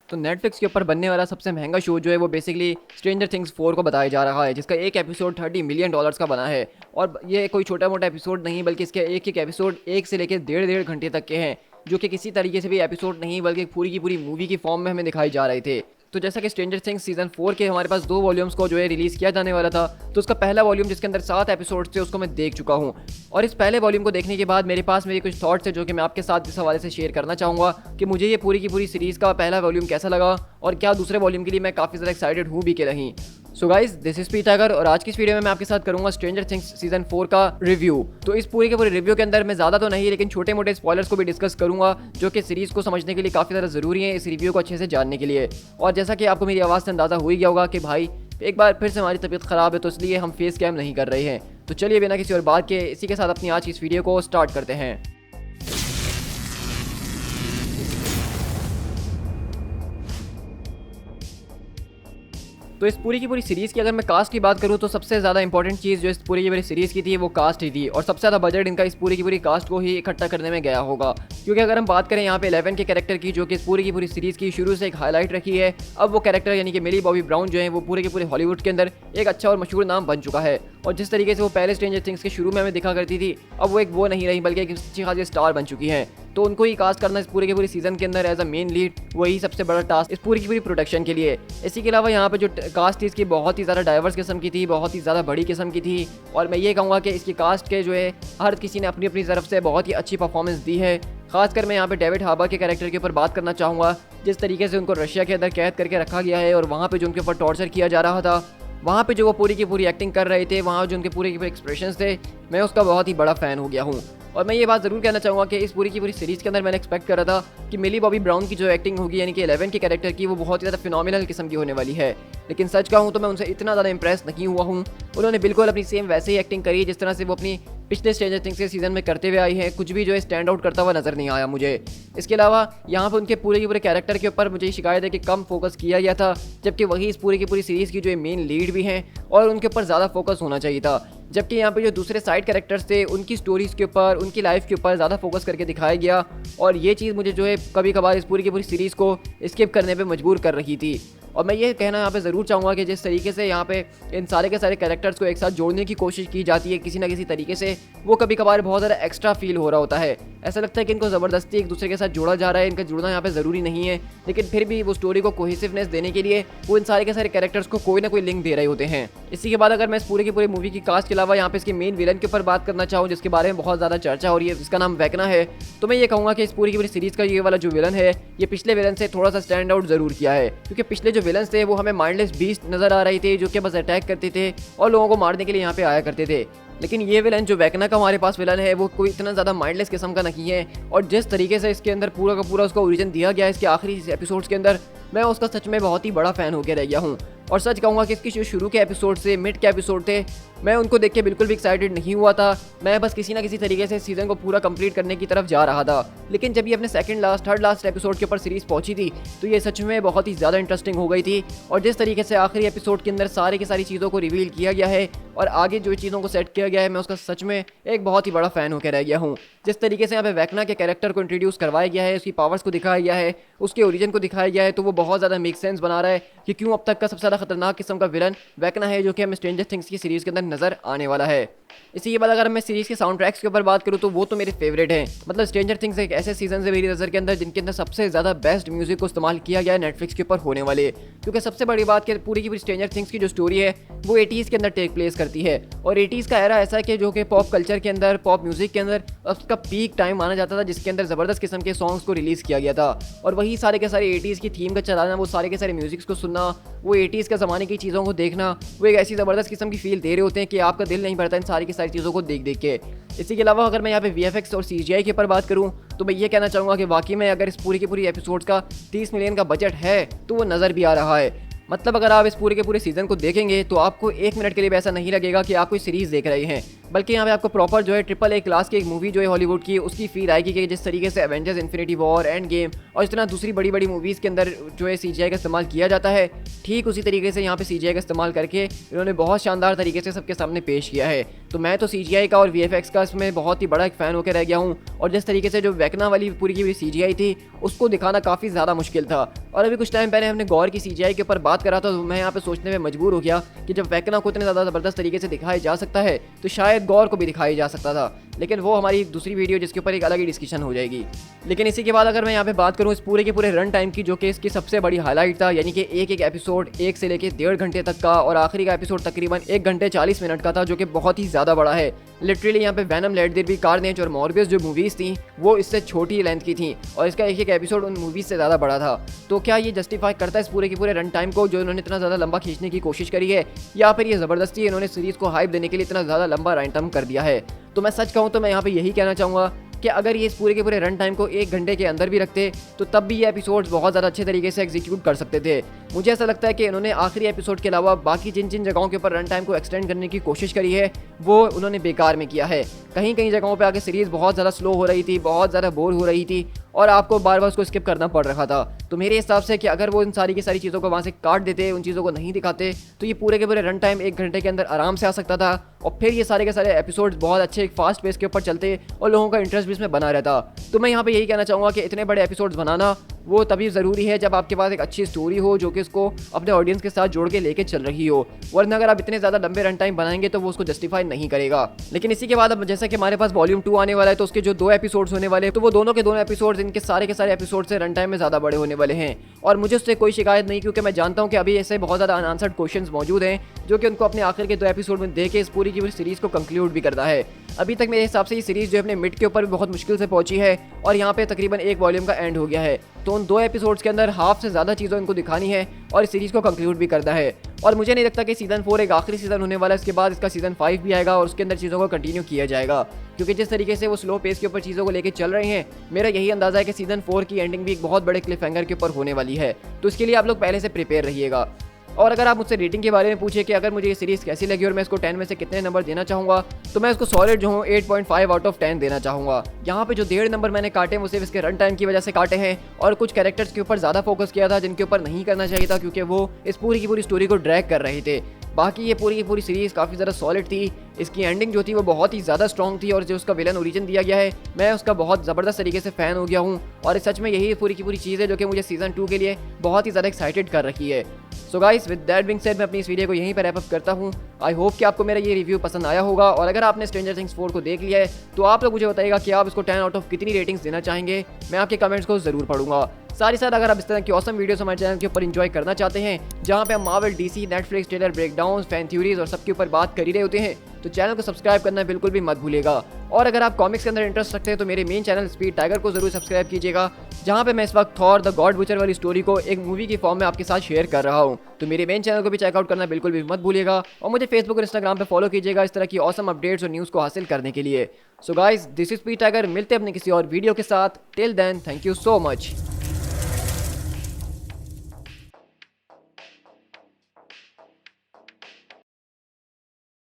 तो नेटफ्लिक्स के ऊपर बनने वाला सबसे महंगा शो जो है वो बेसिकली स्ट्रेंजर थिंग्स 4 को बताया जा रहा है, जिसका एक एपिसोड $30 मिलियन का बना है। और ये कोई छोटा मोटा एपिसोड नहीं, बल्कि इसके एक एक एपिसोड 1 से लेकर 1.5 घंटे तक के हैं, जो कि किसी तरीके से भी एपिसोड नहीं बल्कि पूरी की पूरी मूवी की फॉर्म में हमें दिखाई जा रहे थे। तो जैसा कि स्ट्रेंजर थिंग्स सीजन 4 के हमारे पास 2 वॉल्यूम्स को जो है रिलीज किया जाने वाला था, तो उसका पहला वॉल्यूम जिसके अंदर 7 एपिसोड्स थे उसको मैं देख चुका हूँ। और इस पहले वॉल्यूम को देखने के बाद मेरे पास मेरे कुछ थॉट्स है जो कि मैं आपके साथ इस हवाले से शेयर करना चाहूँगा कि मुझे ये पूरी की पूरी सीरीज़ का पहला वॉल्यूम कैसा लगा और क्या दूसरे वॉल्यूम के लिए मैं काफ़ी ज़्यादा एक्साइटेड हूँ भी कि नहीं। सो guys, this is P tiger और आज की इस वीडियो में मैं आपके साथ करूंगा स्ट्रेंजर थिंग्स सीजन 4 का रिव्यू। तो इस पूरे के पूरे रिव्यू के अंदर मैं ज़्यादा तो नहीं लेकिन छोटे मोटे स्पॉयलर्स को भी डिस्कस करूंगा जो कि सीरीज़ को समझने के लिए काफ़ी ज़्यादा ज़रूरी है, इस रिव्यू को अच्छे से जानने के लिए। और जैसा कि आपको मेरी आवाज़ से अंदाज़ा हो ही गया होगा कि भाई एक बार फिर से हमारी तबीयत ख़राब है, तो इसलिए हम फेस कैम नहीं कर रहे हैं। तो चलिए बिना किसी और बात के इसी के साथ अपनी आज की इस वीडियो को स्टार्ट करते हैं। तो इस पूरी की पूरी सीरीज़ की अगर मैं कास्ट की बात करूं तो सबसे ज़्यादा इंपॉर्टेंट चीज़ जो इस पूरी की पूरी सीरीज़ की थी वो कास्ट ही थी, और सबसे ज़्यादा बजट इनका इस पूरी की पूरी कास्ट को ही इकट्ठा करने में गया होगा। क्योंकि अगर हम बात करें यहाँ पे 11 के कैरेक्टर की, जो कि इस पूरी की पूरी सीरीज़ की शुरू से एक हाईलाइट रखी है, अब वो कैरेक्टर यानी कि मिली बॉबी ब्राउन जो है वो पूरे के पूरे हॉलीवुड के अंदर एक अच्छा और मशहूर नाम बन चुका है। और जिस तरीके से वो पहले स्ट्रेंजर थिंग्स के शुरू में हमें दिखा करती थी, अब वो एक वो नहीं रही बल्कि एक अच्छी खासी स्टार बन चुकी है। तो उनको ही कास्ट करना इस पूरे के पूरी सीजन के अंदर एज अ मेन लीड वही सबसे बड़ा टास्क इस पूरी की पूरी प्रोडक्शन के लिए। इसी के अलावा यहाँ पे जो कास्ट थी इसकी बहुत ही ज़्यादा डाइवर्स किस्म की थी, बहुत ही ज़्यादा बड़ी किस्म की थी। और मैं ये कहूँगा कि इसकी कास्ट के जो है हर किसी ने अपनी अपनी तरफ से बहुत ही अच्छी परफॉर्मेंस दी है। खासकर मैं यहाँ पे डेविड हार्बर के कैरेक्टर के ऊपर बात करना चाहूँगा, जिस तरीके से उनको रशिया के अंदर कैद करके रखा गया है और वहाँ पे जो उनके ऊपर टॉर्चर किया जा रहा था, वहाँ पे जो वो पूरी की पूरी एक्टिंग कर रहे थे, वहाँ जो उनके पूरे के पूरे एक्सप्रेशंस थे, मैं उसका बहुत ही बड़ा फ़ैन हो गया हूँ। और मैं ये बात ज़रूर कहना चाहूँगा कि इस पूरी की पूरी सीरीज़ के अंदर मैंने एक्सपेक्ट करा था कि मिली बॉबी ब्राउन की जो एक्टिंग होगी यानी कि 11 के कैरेक्टर की, वो बहुत ही ज़्यादा फिनोमिनल किस्म की होने वाली है। लेकिन सच कहूँ तो मैं उनसे इतना ज़्यादा इंप्रेस नहीं हुआ हूँ। उन्होंने बिल्कुल अपनी सेम वैसे ही एक्टिंग करी जिस तरह से वो अपनी पिछले स्ट्रेंजर थिंग्स के सीजन में करते हुए आई है। कुछ भी जो है स्टैंड आउट करता हुआ नज़र नहीं आया मुझे। इसके अलावा यहाँ पर उनके पूरे के पूरे कैरेक्टर के ऊपर मुझे शिकायत है कि कम फोकस किया गया था, जबकि वही इस पूरी की पूरी सीरीज़ की जो मेन लीड भी हैं और उनके ऊपर ज़्यादा फोकस होना चाहिए था। जबकि यहाँ पे जो दूसरे साइड कैरेक्टर्स थे उनकी स्टोरीज़ के ऊपर, उनकी लाइफ के ऊपर ज़्यादा फोकस करके दिखाया गया, और ये चीज़ मुझे जो है कभी कभार इस पूरी की पूरी सीरीज़ को स्किप करने पे मजबूर कर रही थी। और मैं ये कहना यहाँ पे ज़रूर चाहूँगा कि जिस तरीके से यहाँ पे इन सारे के सारे कैरेक्टर्स को एक साथ जोड़ने की कोशिश की जाती है किसी ना किसी तरीके से, वो कभी कभार बहुत ज़्यादा एक्स्ट्रा फील हो रहा होता है। ऐसा लगता है कि इनको ज़बरदस्ती एक दूसरे के साथ जोड़ा जा रहा है। इनका जुड़ना यहाँ पे ज़रूरी नहीं है, लेकिन फिर भी वो स्टोरी को कोहेसिवनेस देने के लिए वो इन सारे के सारे कैरेक्टर्स को कोई ना कोई लिंक दे रहे होते हैं। इसी के बाद अगर मैं इस पूरे की पूरी मूवी की कास्ट के अलावा यहाँ पे इसके मेन विलन के ऊपर बात करना चाहूँ, जिसके बारे में बहुत ज़्यादा चर्चा हो रही है, जिसका नाम वेकना है, तो मैं ये कहूँगा कि इस पूरी की पूरी सीरीज़ का ये वाला जो विलन है ये पिछले विलन से थोड़ा सा स्टैंड आउट ज़रूर किया है। क्योंकि पिछले जो विलन थे वो हमें माइंडलेस बीस्ट नज़र आ रहे थे जो कि बस अटैक करते थे और लोगों को मारने के लिए यहाँ पे आया करते थे। लेकिन ये विलन जो वेकना का हमारे पास विलन है वो कोई इतना ज़्यादा माइंडलेस किस्म का नहीं है। और जिस तरीके से इसके अंदर पूरा का पूरा उसका ओरिजिन दिया गया है इसके आखिरी एपिसोड्स के अंदर, मैं उसका सच में बहुत ही बड़ा फ़ैन होकर रह गया हूँ। और सच कहूँगा कि इसकी जो शुरू के एपिसोड से मिड के एपिसोड थे, मैं उनको देख के बिल्कुल भी एक्साइटेड नहीं हुआ था। मैं बस किसी ना किसी तरीके से सीज़न को पूरा कंप्लीट करने की तरफ जा रहा था। लेकिन जब ये अपने second last third last episode के ऊपर सीरीज़ पहुंची थी तो ये सच में बहुत ही ज़्यादा इंटरेस्टिंग हो गई थी। और जिस तरीके से आखिरी एपिसोड के अंदर सारी की सारी चीज़ों को रिवील किया गया है और आगे जो चीज़ों को सेट किया गया है, मैं उसका सच में एक बहुत ही बड़ा फ़ैन होकर रह गया हूँ। जिस तरीके से यहाँ पे वेकना के कैरेक्टर को इंट्रोड्यूस करवाया गया है, उसकी पावर्स को दिखाया गया है, उसके ओरिजिन को दिखाया गया है, तो वो बहुत ज़्यादा मेक सेंस बना रहा है कि क्यों अब तक का सबसे ज़्यादा खतरनाक किस्म का विलन वेकना है जो कि हमें स्ट्रेंजर थिंग्स की सीरीज़ के अंदर नज़र आने वाला है। इसी के बाद अगर मैं सीरीज़ के साउंड ट्रैक्स के ऊपर बात करूँ तो वो तो मेरे फेवरेट हैं। मतलब स्ट्रेंजर थिंग्स एक ऐसे सीजन से मेरी नज़र के अंदर जिनके अंदर सबसे ज़्यादा बेस्ट म्यूजिक को इस्तेमाल किया गया है नेटफ्लिक्स के ऊपर होने वाले। क्योंकि सबसे बड़ी बात कि पूरी की पूरी स्ट्रेंजर थिंग्स की जो स्टोरी है वो 80s के अंदर टेक प्लेस करती है। और 80s का एरा ऐसा है कि जो कि पॉप कल्चर के अंदर, पॉप म्यूजिक के अंदर उसका पीक टाइम माना जाता था, जिसके अंदर ज़बरदस्त किस्म के सॉन्ग्स को रिलीज़ किया गया था। और वही सारे के सारे 80s की थीम का चलाना, वो सारे के सारे म्यूजिक्स को सुनना, वो 80s का ज़माने की चीज़ों को देखना, वो एक ऐसी ज़बरदस्त किस्म की फील दे रहे होते हैं कि आपका दिल नहीं भरता इन सारी की सारी चीज़ों को देख देख के। इसी के अलावा अगर मैं यहाँ पे VFX और CGI के ऊपर बात करूँ तो मैं ये कहना चाहूँगा कि वाकई में अगर इस पूरी की पूरी एपिसोड्स का 30 मिलियन का बजट है तो वो नज़र भी आ रहा है। मतलब अगर आप इस पूरे के पूरे सीज़न को देखेंगे तो आपको 1 मिनट के लिए भी ऐसा नहीं लगेगा कि आप कोई सीरीज़ देख रहे हैं। बल्कि यहाँ पे आपको प्रॉपर जो है AAA क्लास की एक मूवी जो है हॉलीवुड की उसकी फील आएगी कि जिस तरीके से Avengers infinity war, end game और इस तरह दूसरी बड़ी बड़ी मूवीज़ के अंदर जो है CGI का इस्तेमाल किया जाता है, ठीक उसी तरीके से यहाँ पे CGI का इस्तेमाल करके इन्होंने बहुत शानदार तरीके से सबके सामने पेश किया है। तो मैं तो CGI का और VFX का इसमें बहुत ही बड़ा एक फ़ैन होकर रह गया हूँ। और जिस तरीके से जो वेकना वाली पूरी की पूरी CGI थी उसको दिखाना काफ़ी ज़्यादा मुश्किल था। और अभी कुछ टाइम पहले हमने गौर की CGI के ऊपर बात करा, तो मैं यहाँ पे सोचने में मजबूर हो गया कि जब वेकना को इतने ज़्यादा ज़बरदस्त तरीके से दिखाया जा सकता है तो शायद गौर को भी दिखाया जा सकता था, लेकिन वो हमारी दूसरी वीडियो जिसके ऊपर एक अलग ही डिस्कशन हो जाएगी। लेकिन इसी के बाद अगर मैं यहाँ पे बात करूँ इस पूरे के पूरे रन टाइम की, जो कि इसकी सबसे बड़ी हाईलाइट था, यानी कि एक एक एपिसोड 1 से लेकर 1.5 घंटे तक का, और आखिरी का एपिसोड तकरीबन 1 घंटे 40 मिनट का था, जो कि बहुत ही ज़्यादा बड़ा है। लिटरली यहाँ पे वेनम, लेटदेयर बी कार्नेज और मॉर्बियस जो मूवीज़ थी वो इससे छोटी लेंथ की थी, और इसका एक एक एपिसोड उन मूवीज़ से ज़्यादा बड़ा था। तो क्या ये जस्टिफाई करता है इस पूरे के पूरे रन टाइम को जो इन्होंने इतना ज़्यादा लंबा खींचने की कोशिश करी है, या फिर ये ज़बरदस्ती इन्होंने सीरीज़ को हाइप देने के लिए इतना ज़्यादा लंबा रन टाइम कर दिया है? तो मैं सच कहूँ तो मैं यहाँ पे यही कहना चाहूँगा कि अगर ये इस पूरे के पूरे रन टाइम को 1 घंटे के अंदर भी रखते तो तब भी ये एपिसोड्स बहुत ज़्यादा अच्छे तरीके से एग्जीक्यूट कर सकते थे। मुझे ऐसा लगता है कि इन्होंने आखिरी एपिसोड के अलावा बाकी जिन जिन जगहों के ऊपर रन टाइम को एक्सटेंड करने की कोशिश करी है वो उन्होंने बेकार में किया है। कहीं कहीं जगहों पे आगे सीरीज़ बहुत ज़्यादा स्लो हो रही थी, बहुत ज़्यादा बोर हो रही थी, और आपको बार बार उसको स्किप करना पड़ रहा था। तो मेरे हिसाब से कि अगर वो इन सारी की सारी चीज़ों को वहाँ से काट देते, उन चीज़ों को नहीं दिखाते, तो ये पूरे के पूरे रन टाइम 1 घंटे के अंदर आराम से आ सकता था, और फिर ये सारे के सारे एपिसोड्स बहुत अच्छे एक फास्ट पेस के ऊपर चलते और लोगों का इंटरेस्ट भी इसमें बना रहता। तो मैं यहाँ पे यही कहना चाहूँगा कि इतने बड़े एपिसोड्स बनाना वो तभी ज़रूरी है जब आपके पास एक अच्छी स्टोरी हो जो कि उसको अपने ऑडियंस के साथ जोड़ के लेके चल रही हो, वरना अगर आप इतने ज़्यादा लंबे रन टाइम बनाएंगे तो वो उसको जस्टिफाई नहीं करेगा। लेकिन इसी के बाद अब जैसा कि हमारे पास वॉल्यूम 2 आने वाला है, तो उसके जो 2 एपिसोड्स होने वाले हैं, तो वो दोनों के दोनों एपिसोड्स इनके सारे के सारे एपिसोड से रन टाइम में ज़्यादा बड़े होने वाले हैं। और मुझे उससे कोई शिकायत नहीं, क्योंकि मैं जानता हूँ कि अभी ऐसे बहुत ज़्यादा अनआंसर्ड क्वेश्चंस मौजूद हैं जो कि उनको अपने आखिर के 2 एपिसोड में दे के इस पूरी की पूरी सीरीज़ को कंक्लूड भी करना है। अभी तक मेरे हिसाब से ये सीरीज़ जो है अपने मिड के ऊपर भी बहुत मुश्किल से पहुंची है, और यहाँ पे तकरीबन 1 वॉल्यूम का एंड हो गया है। तो उन 2 एपिसोड्स के अंदर हाफ से ज़्यादा चीज़ों इनको दिखानी है और इस सीरीज़ को कंक्लूड भी करना है। और मुझे नहीं लगता कि सीज़न 4 एक आखिरी सीज़न होने वाला है, इसके बाद इसका सीज़न 5 भी आएगा और उसके अंदर चीज़ों को कंटिन्यू किया जाएगा, क्योंकि जिस तरीके से वो स्लो पेस के ऊपर चीज़ों को लेकर चल रहे हैं, मेरा यही अंदाज़ा है कि सीज़न 4 की एंडिंग भी एक बहुत बड़े क्लिफ हैंगर के ऊपर होने वाली है। तो इसके लिए आप लोग पहले से प्रिपेयर रहिएगा। और अगर आप मुझसे रेटिंग के बारे में पूछे कि अगर मुझे ये सीरीज़ कैसी लगी और मैं इसको 10 में से कितने नंबर देना चाहूँगा, तो मैं इसको सॉलिड जो हूँ 8.5 आउट ऑफ 10 देना चाहूँगा। यहाँ पे जो 1.5 नंबर मैंने काटे वो सिर्फ इसके रन टाइम की वजह से काटे हैं, और कुछ कैरेक्टर्स के ऊपर ज़्यादा फोकस किया था जिनके ऊपर नहीं करना चाहिए था, क्योंकि वो इस पूरी की पूरी स्टोरी को ड्रैग कर रहे थे। बाकी ये पूरी की पूरी सीरीज़ काफ़ी ज़्यादा सॉलिड थी, इसकी एंडिंग जो थी वो बहुत ही ज़्यादा स्ट्रॉन्ग थी, और जो उसका विलन ओरिजिन दिया गया है मैं उसका बहुत ज़बरदस्त तरीके से फ़ैन हो गया हूँ। और सच में यही पूरी की पूरी चीज़ है जो कि मुझे सीज़न 2 के लिए बहुत ही ज़्यादा एक्साइटेड कर रखी है। So guys, with that being said मैं अपनी इस वीडियो को यहीं पर रैप अप करता हूँ। आई होप कि आपको मेरा ये रिव्यू पसंद आया होगा, और अगर आपने स्ट्रेंजर थिंग्स 4 को देख लिया है तो आप लोग मुझे बताइएगा कि आप इसको 10 आउट ऑफ कितनी रेटिंग्स देना चाहेंगे। मैं आपके कमेंट्स को ज़रूर पढ़ूंगा। साथ ही साथ अगर आप इस तरह की ऑसम वीडियोस हमारे चैनल के ऊपर एंजॉय करना चाहते हैं, जहां पे हम Marvel, DC, Netflix, trailer breakdown, fan theories और सबके ऊपर बात कर ही रहे होते हैं, तो चैनल को सब्सक्राइब करना बिल्कुल भी मत भूलिएगा। और अगर आप कॉमिक्स के अंदर इंटरेस्ट रखते हैं तो मेरे मेन चैनल स्पीड टाइगर को जरूर सब्सक्राइब कीजिएगा, जहां पे मैं इस वक्त थॉर द गॉड बुचर वाली स्टोरी को एक मूवी की फॉर्म में आपके साथ शेयर कर रहा हूं। तो मेरे मेन चैनल को भी चेकआउट करना बिल्कुल भी मत भूलिएगा, और मुझे फेसबुक और इंस्टाग्राम पे फॉलो कीजिएगा इस तरह की ऑसम अपडेट्स और न्यूज़ को हासिल करने के लिए। So guys, this is speed tiger. मिलते हैं अपने किसी और वीडियो के साथ। Till then, thank you so much.